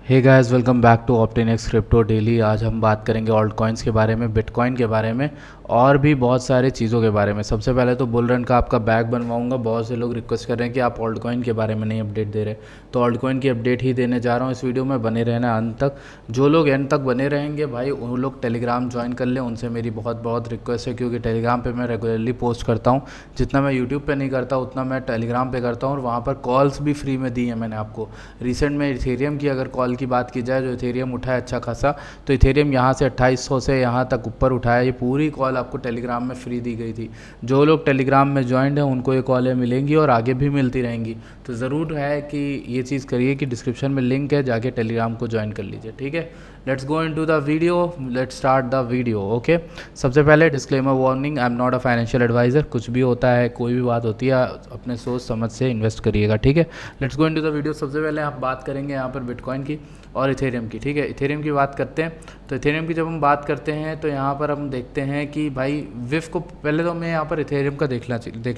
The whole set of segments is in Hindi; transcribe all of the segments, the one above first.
Hey guys, welcome back to Optinex crypto daily. आज हम बात करेंगे ऑल्ट कॉइन्स के बारे में, बिटकॉइन के बारे में और भी बहुत सारे चीज़ों के बारे में। सबसे पहले तो बुल रन का आपका बैग बनवाऊंगा। बहुत से लोग रिक्वेस्ट कर रहे हैं कि आप ऑल्ट कॉइन के बारे में नहीं अपडेट दे रहे, तो ऑल्ट कॉइन की अपडेट ही देने जा रहा हूँ इस वीडियो में। बने रहना अंत तक। जो लोग एंड तक बने रहेंगे भाई, उन लोग टेलीग्राम ज्वाइन कर लें। उनसे मेरी बहुत बहुत रिक्वेस्ट है, क्योंकि टेलीग्राम पर मैं रेगुलरली पोस्ट करता हूँ। जितना मैं यूट्यूब पर नहीं करता उतना मैं टेलीग्राम पर करता हूँ, और वहाँ पर कॉल्स भी फ्री में दी है मैंने आपको। रिसेंट में इथेरियम की अगर कॉल की बात की जाए, जो इथेरियम उठा है अच्छा खासा, तो इथेरियम यहाँ से 2800 से यहाँ तक ऊपर उठाया। ये पूरी कॉल आपको टेलीग्राम में फ्री दी गई थी। जो लोग टेलीग्राम में ज्वाइंड हैं उनको ये कॉलें मिलेंगी और आगे भी मिलती रहेंगी। तो ज़रूर है कि ये चीज़ करिए कि डिस्क्रिप्शन में लिंक है, जाके टेलीग्राम को ज्वाइन कर लीजिए। ठीक है, let's go into the video, let's start the video. Okay, सबसे पहले disclaimer warning, I am not a financial advisor. कुछ भी होता है, कोई भी बात होती है, अपने सोच समझ से इन्वेस्ट करिएगा। ठीक है, let's go into the video. सबसे पहले आप बात करेंगे यहाँ पर बिटकॉइन की और इथेरियम की। ठीक है, इथेरियम की बात करते हैं। तो इथेरियम की जब हम बात करते हैं तो यहाँ पर हम देखते हैं कि भाई विफ को पहले तो हमें यहाँ पर इथेरियम का देख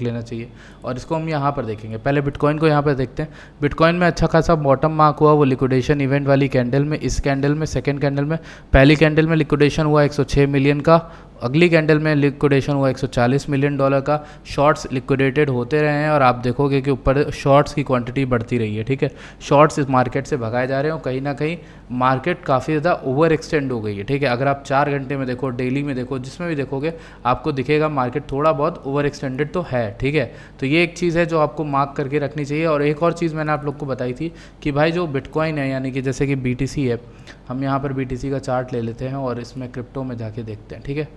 लेना चाहिए, और इसको हम यहाँ पर देखेंगे। पहले बिटकॉइन को यहाँ पर देखते हैं। बिटकॉइन में अच्छा खासा बॉटम मार्क हुआ, वो लिक्विडेशन इवेंट वाली कैंडल में। इस कैंडल में, सेकेंड कैंडल में, पहली कैंडल में लिक्विडेशन हुआ 106 मिलियन का, अगली कैंडल में लिक्विडेशन हुआ $140 मिलियन का। शॉर्ट्स लिक्विडेटेड होते रहे हैं, और आप देखोगे कि ऊपर शॉर्ट्स की क्वांटिटी बढ़ती रही है। ठीक है, शॉर्ट्स इस मार्केट से भगाए जा रहे हैं, और कहीं ना कहीं मार्केट काफ़ी ज़्यादा ओवर एक्सटेंड हो गई है। ठीक है, अगर आप 4 घंटे में देखो, डेली में देखो, जिसमें भी देखोगे आपको दिखेगा मार्केट थोड़ा बहुत ओवर एक्सटेंडेड तो है। ठीक है, तो ये एक चीज़ है जो आपको मार्क करके रखनी चाहिए। और एक और चीज़ मैंने आप लोग को बताई थी कि भाई जो बिटकॉइन है, यानी कि जैसे कि BTC है, हम यहाँ पर BTC का चार्ट ले लेते हैं और इसमें क्रिप्टो में जाके देखते हैं। ठीक है,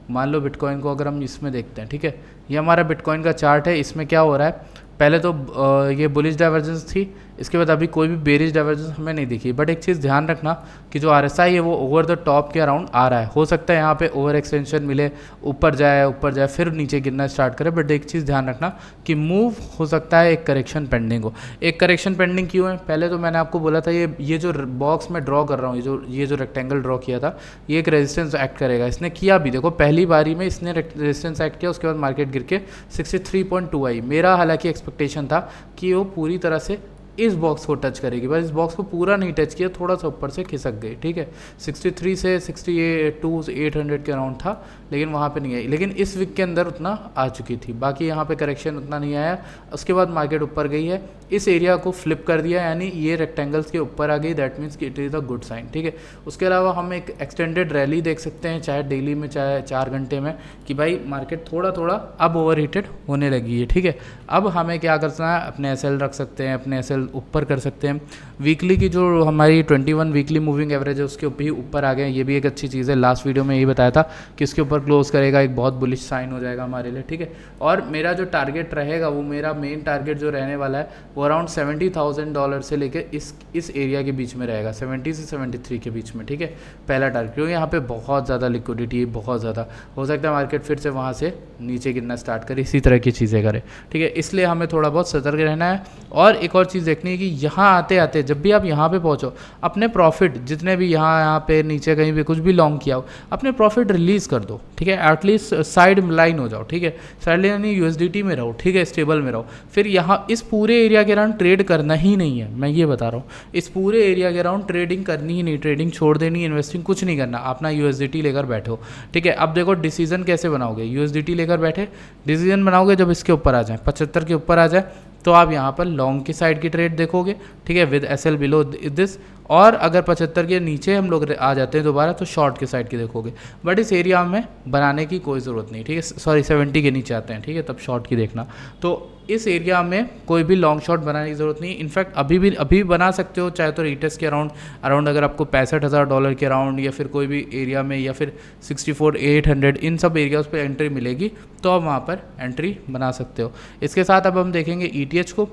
मान लो बिटकॉइन को अगर हम इसमें देखते हैं, ठीक है, ये हमारा बिटकॉइन का चार्ट है। इसमें क्या हो रहा है, पहले तो ये बुलिश डाइवर्जेंस थी, इसके बाद अभी कोई भी बेरिश डाइवर्जेंस हमें नहीं दिखी। बट एक चीज़ ध्यान रखना कि जो RSI है वो ओवर द टॉप के अराउंड आ रहा है। हो सकता है यहाँ पे ओवर एक्सटेंशन मिले, ऊपर जाए फिर नीचे गिरना स्टार्ट करे। बट एक चीज़ ध्यान रखना कि मूव हो सकता है एक करेक्शन पेंडिंग हो। एक करेक्शन पेंडिंग क्यों है, पहले तो मैंने आपको बोला था ये जो बॉक्स में ड्रॉ कर रहा हूँ, ये जो रेक्टेंगल ड्रॉ किया था, ये एक रेजिस्टेंस एक्ट करेगा। इसने किया भी, देखो पहली बारी में इसने रेजिस्टेंस एक्ट किया, उसके बाद मार्केट गिर के 63.2 आई। मेरा हालांकि एक्सपेक्टेशन था कि वो पूरी तरह से इस बॉक्स को टच करेगी, बस इस बॉक्स को पूरा नहीं टच किया, थोड़ा सा ऊपर से खिसक गई। ठीक है, 63 से 800 के अराउंड था, लेकिन वहाँ पे नहीं आई। लेकिन इस वीक के अंदर उतना आ चुकी थी, बाकी यहाँ पे करेक्शन उतना नहीं आया। उसके बाद मार्केट ऊपर गई है, इस एरिया को फ्लिप कर दिया, यानी ये रेक्टेंगल्स के ऊपर आ गई। दैट मीन्स कि it is a good sign. ठीक है, उसके अलावा हम एक एक्सटेंडेड रैली देख सकते हैं, चाहे डेली में चाहे 4 घंटे में, कि भाई मार्केट थोड़ा थोड़ा अब ओवर हीटेड होने लगी है। ठीक है, अब हमें क्या करना है, अपने SL रख सकते हैं, अपने SL ऊपर कर सकते हैं। वीकली की जो हमारी 21 वीकली मूविंग एवरेज है, उसके ऊपर ही ऊपर आ गए। ये भी एक अच्छी चीज़ है। लास्ट वीडियो में यही बताया था कि इसके ऊपर क्लोज करेगा, एक बहुत बुलिश साइन हो जाएगा हमारे लिए। ठीक है, और मेरा जो टारगेट रहेगा, वो मेरा मेन टारगेट जो रहने वाला है, वो अराउंड $70,000 से लेकर इस एरिया के बीच में रहेगा, 70 से 73 के बीच में। ठीक है, पहला टारगेट, क्योंकि यहाँ पे बहुत ज़्यादा लिक्विडिटी, बहुत ज़्यादा हो सकता है मार्केट फिर से वहाँ से नीचे गिरना स्टार्ट करे, इसी तरह की चीज़ें करे। ठीक है, इसलिए हमें थोड़ा बहुत सतर्क रहना है। और एक और चीज़ देखनी है कि यहाँ आते आते जब भी आप यहाँ पे पहुँचो, अपने प्रॉफिट जितने भी यहाँ पे नीचे कहीं भी कुछ भी लॉन्ग किया हो, अपने प्रॉफिट रिलीज़ कर दो। ठीक है, एटलीस्ट साइड लाइन हो जाओ। ठीक है, साइड लाइन यानी USDT में रहो। ठीक है, स्टेबल में रहो। फिर यहाँ इस पूरे एरिया के अराउंड ट्रेड करना ही नहीं है, मैं ये बता रहा हूँ। इस पूरे एरिया के अराउंड ट्रेडिंग करनी ही नहीं, ट्रेडिंग छोड़ देनी, इन्वेस्टिंग कुछ नहीं करना, अपना USDT लेकर बैठो। ठीक है, अब देखो डिसीजन कैसे बनाओगे। USDT लेकर बैठे डिसीजन बनाओगे जब इसके ऊपर आ जाए, 75 के ऊपर आ जाए, तो आप यहाँ पर लॉन्ग की साइड की ट्रेड देखोगे। ठीक है, विद SL बिलो दिस। और अगर 75 के नीचे हम लोग आ जाते हैं दोबारा, तो शॉर्ट की साइड की देखोगे। बट इस एरिया में बनाने की कोई ज़रूरत नहीं। ठीक है, सॉरी 70 के नीचे आते हैं, ठीक है, तब शॉर्ट की देखना। तो इस एरिया में कोई भी लॉन्ग शॉट बनाने की ज़रूरत नहीं। इनफैक्ट अभी बना सकते हो, चाहे तो रिटेस्ट के अराउंड अगर आपको $65,000 के अराउंड, या फिर कोई भी एरिया में, या फिर 64,800, इन सब एरियाज़ पे एंट्री मिलेगी, तो आप वहाँ पर एंट्री बना सकते हो। इसके साथ अब हम देखेंगे ETH को।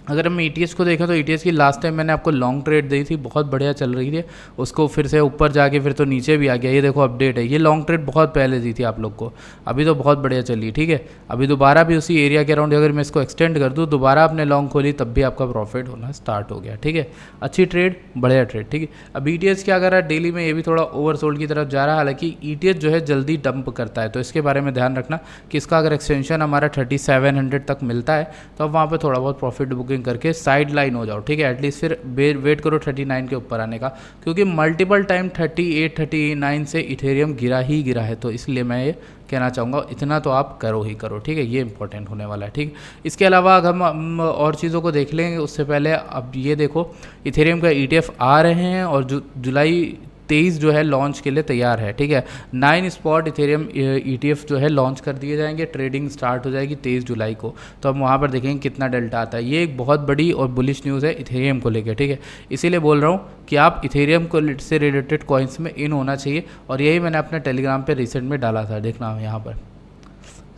अगर हम ETH को देखें तो ETH की लास्ट टाइम मैंने आपको लॉन्ग ट्रेड दी थी, बहुत बढ़िया चल रही थी, उसको फिर से ऊपर जाके फिर तो नीचे भी आ गया। ये देखो अपडेट है, ये लॉन्ग ट्रेड बहुत पहले दी थी आप लोग को, अभी तो बहुत बढ़िया चली। ठीक है, अभी दोबारा भी उसी एरिया के अराउंड अगर मैं इसको एक्सटेंड कर दूँ, दोबारा आपने लॉन्ग खोली, तब भी आपका प्रॉफिट होना स्टार्ट हो गया। ठीक है, अच्छी ट्रेड, बढ़िया ट्रेड। ठीक है, अब ETH क्या कर रहा है, डेली में ये भी थोड़ा ओवरसोल्ड की तरफ जा रहा है। हालांकि ETH जो है जल्दी डंप करता है, तो इसके बारे में ध्यान रखना कि इसका अगर एक्सटेंशन हमारा 3700 तक मिलता है, तो अब वहाँ पर थोड़ा बहुत प्रॉफिट बुकिंग बुकिंग करके साइड लाइन हो जाओ, ठीक है। एटलीस्ट फिर वेट करो 39 के ऊपर आने का, क्योंकि मल्टीपल टाइम 38 39 से इथेरियम गिरा ही गिरा है। तो इसलिए मैं ये कहना चाहूँगा इतना तो आप करो ही करो, ठीक है। ये इंपॉर्टेंट होने वाला है, ठीक। इसके अलावा अगर हम और चीज़ों को देख लेंगे उससे पहले अब ये देखो इथेरियम का ETF आ रहे हैं और जुलाई 23 जो है लॉन्च के लिए तैयार है, ठीक है। 9 स्पॉट इथेरियम ETF जो है लॉन्च कर दिए जाएंगे, ट्रेडिंग स्टार्ट हो जाएगी 23 जुलाई को। तो हम वहाँ पर देखेंगे कितना डेल्टा आता है। ये एक बहुत बड़ी और बुलिश न्यूज़ है इथेरियम को लेकर, ठीक है। इसीलिए बोल रहा हूँ कि आप इथेरियम को से रिलेटेड कॉइन्स में इन होना चाहिए, और यही मैंने अपने टेलीग्राम पे रिसेंट में डाला था, देखना यहाँ पर।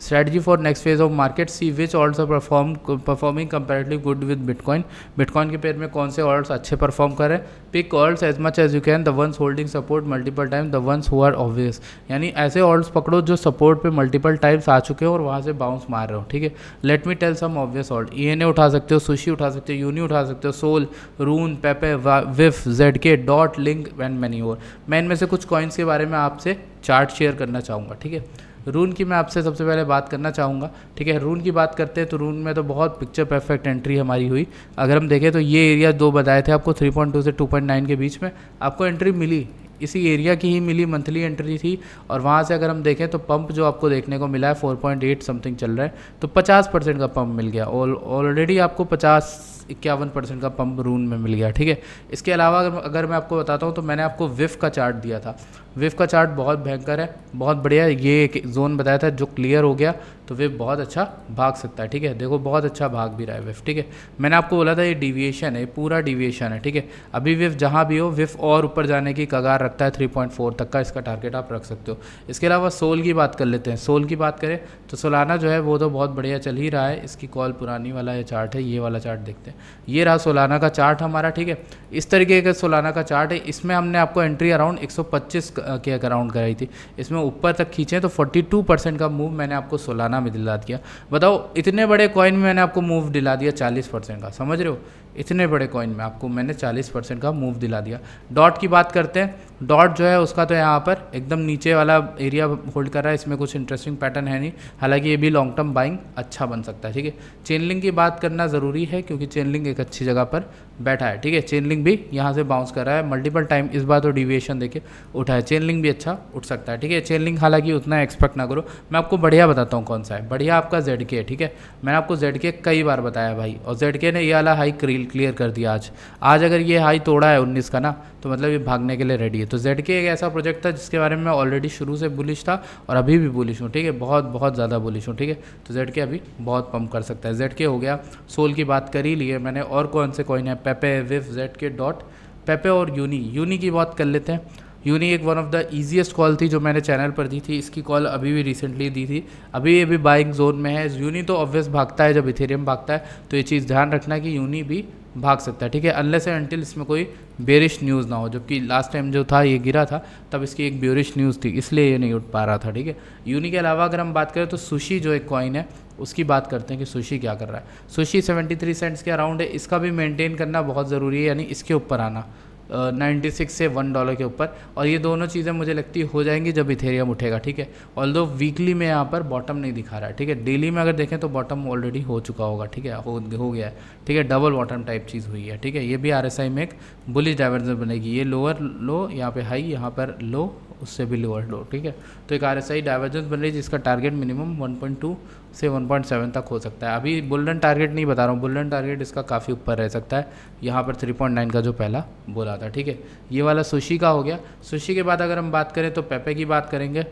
Strategy for next phase of market, see which alts performing comparatively good with Bitcoin. Bitcoin के पेयर में कौन से ऑल्ट्स अच्छे परफॉर्म कर रहे हैं। Pick alts as much as you can, the ones holding support multiple time, the ones who are obvious. यानी ऐसे ऑल्ट्स पकड़ो जो सपोर्ट पे मल्टीपल टाइम्स आ चुके हो और वहाँ से बाउंस मार रहे हो, ठीक है। Let me tell some obvious alt. ENA उठा सकते हो, सुशी उठा सकते हो, यूनी उठा सकते हो, सोल, रून, पेपे, विफ, ZK, dot, link and many और। मैं इनमें से कुछ कॉइन्स के बारे में आपसे चार्ट शेयर करना चाहूँगा, ठीक है। रून की मैं आपसे सबसे पहले बात करना चाहूँगा, ठीक है। रून की बात करते हैं तो रून में तो बहुत पिक्चर परफेक्ट एंट्री हमारी हुई। अगर हम देखें तो ये एरिया दो बताए थे आपको 3.2 से 2.9 के बीच में आपको एंट्री मिली, इसी एरिया की ही मिली, मंथली एंट्री थी। और वहाँ से अगर हम देखें तो पंप जो आपको देखने को मिला है 4.8 समथिंग चल रहा है, तो 50% का पंप मिल गया। ऑलरेडी आपको 51% का पंप रून में मिल गया, ठीक है। इसके अलावा अगर मैं आपको बताता हूँ तो मैंने आपको विफ का चार्ट दिया था। विफ का चार्ट बहुत भयंकर है, बहुत बढ़िया है। ये एक जोन बताया था जो क्लियर हो गया तो विफ बहुत अच्छा भाग सकता है, ठीक है। देखो बहुत अच्छा भाग भी रहा है विफ, ठीक है। मैंने आपको बोला था ये डिविएशन है, पूरा डिविएशन है, ठीक है। अभी विफ जहाँ भी हो, विफ और ऊपर जाने की कगार रखता है, 3.4 तक का इसका टारगेट आप रख सकते हो। इसके अलावा सोल की बात कर लेते हैं। सोल की बात करें तो सोलाना जो है वो तो बहुत बढ़िया चल ही रहा है। इसकी कॉल पुरानी वाला ये चार्ट है, ये वाला चार्ट देखते हैं। ये रहा सोलाना का चार्ट हमारा, ठीक है। इस तरीके का सोलाना का चार्ट है। इसमें हमने आपको एंट्री अराउंड 125 के अराउंड कराई थी। इसमें ऊपर तक खींचे तो 42% का मूव मैंने आपको सोलाना में दिला दिया। बताओ इतने बड़े कॉइन में मैंने आपको मूव दिला दिया 40% का, समझ रहे हो। इतने बड़े कॉइन में आपको मैंने 40% का मूव दिला दिया। डॉट की बात करते हैं। डॉट जो है उसका तो यहाँ पर एकदम नीचे वाला एरिया होल्ड कर रहा है, इसमें कुछ इंटरेस्टिंग पैटर्न है नहीं। हालांकि ये भी लॉन्ग टर्म बाइंग अच्छा बन सकता है, ठीक है। चेनलिंग की बात करना ज़रूरी है क्योंकि चेनलिंग एक अच्छी जगह पर बैठा है, ठीक है। चेनलिंग भी यहाँ से बाउंस कर रहा है मल्टीपल टाइम, इस बार तो डिविएशन देके उठा है। चेनलिंग भी अच्छा उठ सकता है, ठीक है। चेनलिंग हालांकि उतना एक्सपेक्ट ना करो। मैं आपको बढ़िया बताता हूँ कौन सा है बढ़िया, आपका ZK है, ठीक है। मैंने आपको ZK कई बार बताया भाई, और ZK ने ये वाला हाई क्लियर कर दिया आज अगर ये हाई तोड़ा है 19 का ना, तो मतलब ये भागने के लिए रेडी है। तो ZK एक ऐसा प्रोजेक्ट था जिसके बारे में मैं ऑलरेडी शुरू से बुलिश था और अभी भी बुलिश हूँ, ठीक है। बहुत ज़्यादा बुलिश हूँ, ठीक है। तो ZK अभी बहुत पंप कर सकता है। ZK हो गया। सोल की बात कर ही ली है मैंने। और कौन से कॉइन है, पेपे, विफ, ZK, डॉट, पेपे और यूनी की बात कर लेते हैं। यूनी एक one of the easiest call थी जो मैंने चैनल पर दी थी। इसकी कॉल अभी भी रिसेंटली दी थी, अभी ये भी बाइंग जोन में है। यूनी तो ऑब्वियस भागता है जब इथेरियम भागता है, तो ये चीज़ ध्यान रखना कि यूनी भी भाग सकता है, ठीक है। अनलेस एंड अनटिल इसमें कोई बेरिश न्यूज़ ना हो, जबकि लास्ट टाइम जो था ये गिरा था तब इसकी एक बेरिश न्यूज़ थी, इसलिए ये नहीं उठ पा रहा था, ठीक है। यूनी के अलावा अगर हम बात करें तो सुशी जो एक कॉइन है उसकी बात करते हैं कि सुशी क्या कर रहा है। सुशी 73 सेंट्स के अराउंड है। इसका भी मेंटेन करना बहुत ज़रूरी है, यानी इसके ऊपर आना 96 से $1 के ऊपर। और ये दोनों चीज़ें मुझे लगती हो जाएंगी जब इथेरियम उठेगा, ठीक है। ऑल्दो वीकली में यहाँ पर बॉटम नहीं दिखा रहा है, ठीक है। डेली में अगर देखें तो बॉटम ऑलरेडी हो चुका होगा, ठीक है, हो गया है, ठीक है। डबल बॉटम टाइप चीज़ हुई है, ठीक है। ये भी RSI में एक बुलिश डाइवर्जेंस बनेगी। ये लोअर लो, यहाँ पे हाई, यहाँ पर लो, उससे भी लोअर लो, ठीक है। तो एक RSI डाइवर्जेंस बन रही है जिसका टारगेट मिनिमम 1.2 से 1.7 तक हो सकता है। अभी बुल्डन टारगेट नहीं बता रहा हूँ, बुल्डन टारगेट इसका काफ़ी ऊपर रह सकता है, यहाँ पर 3.9 का जो पहला बोला था, ठीक है। ये वाला सुशी का हो गया। सुशी के बाद अगर हम बात करें तो पेपे की बात करेंगे।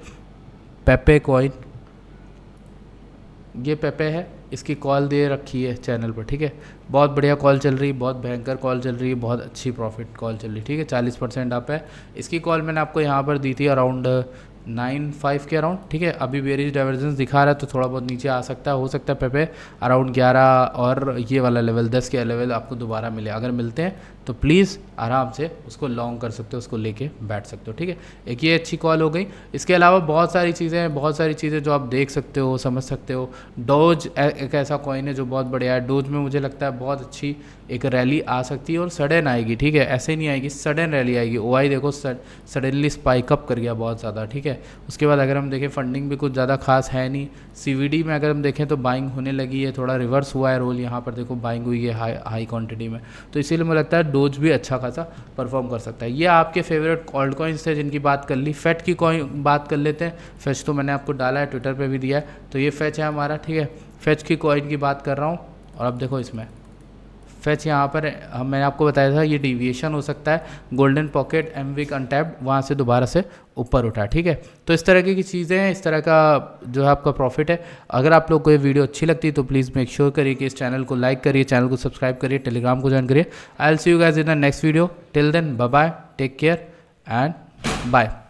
पेपे कॉइन, ये पेपे है, इसकी कॉल दे रखी है चैनल पर, ठीक है। बहुत बढ़िया कॉल चल रही है, बहुत भयंकर कॉल चल रही है, बहुत अच्छी प्रॉफिट कॉल चल रही है, ठीक है। 40% अप है। इसकी कॉल मैंने आपको यहाँ पर दी थी अराउंड 9.5 के अराउंड, ठीक है। अभी बेरिश डाइवर्जेंस दिखा रहा है तो थोड़ा बहुत नीचे आ सकता है, हो सकता है पेपे अराउंड 11 और ये वाला लेवल 10 के लेवल आपको दोबारा मिले। अगर मिलते हैं तो प्लीज़ आराम से उसको लॉन्ग कर सकते हो, उसको लेके बैठ सकते हो, ठीक है। एक ये अच्छी कॉल हो गई। इसके अलावा बहुत सारी चीज़ें जो आप देख सकते हो, समझ सकते हो। डोज एक ऐसा कॉइन है जो बहुत बढ़िया है। डोज में मुझे लगता है बहुत अच्छी एक रैली आ सकती है और सडन आएगी, ठीक है। ऐसे नहीं आएगी, सडन रैली आएगी। OI देखो सडनली स्पाइक अप कर गया बहुत ज़्यादा, ठीक है। है। उसके बाद अगर हम देखें फंडिंग भी कुछ ज़्यादा खास है नहीं। CVD में अगर हम देखें तो बाइंग होने लगी है, थोड़ा रिवर्स हुआ है रोल, यहाँ पर देखो बाइंग हुई है हाई क्वांटिटी में, तो इसीलिए मुझे लगता है डोज भी अच्छा खासा परफॉर्म कर सकता है। ये आपके फेवरेट ऑल्ट कॉइन्स थे जिनकी बात कर ली। फेच की कॉइन बात कर लेते हैं। फेच तो मैंने आपको डाला है, ट्विटर पर भी दिया है, तो ये फेच है हमारा, ठीक है। फेच की कॉइन की बात कर रहा हूँ और अब देखो इसमें फेच यहाँ पर मैंने आपको बताया था ये डिविएशन हो सकता है, गोल्डन पॉकेट MVIG अनटैप्ड वहाँ से दोबारा से ऊपर उठा, ठीक है। तो इस तरह की चीज़ें हैं, इस तरह का जो है आपका प्रॉफिट है। अगर आप लोग को ये वीडियो अच्छी लगती है तो प्लीज़ मेक श्योर करिए कि इस चैनल को लाइक करिए, चैनल को सब्सक्राइब करिए, टेलीग्राम को ज्वाइन करिए। I will see you guys in the next video. Till then bye bye, take care and bye.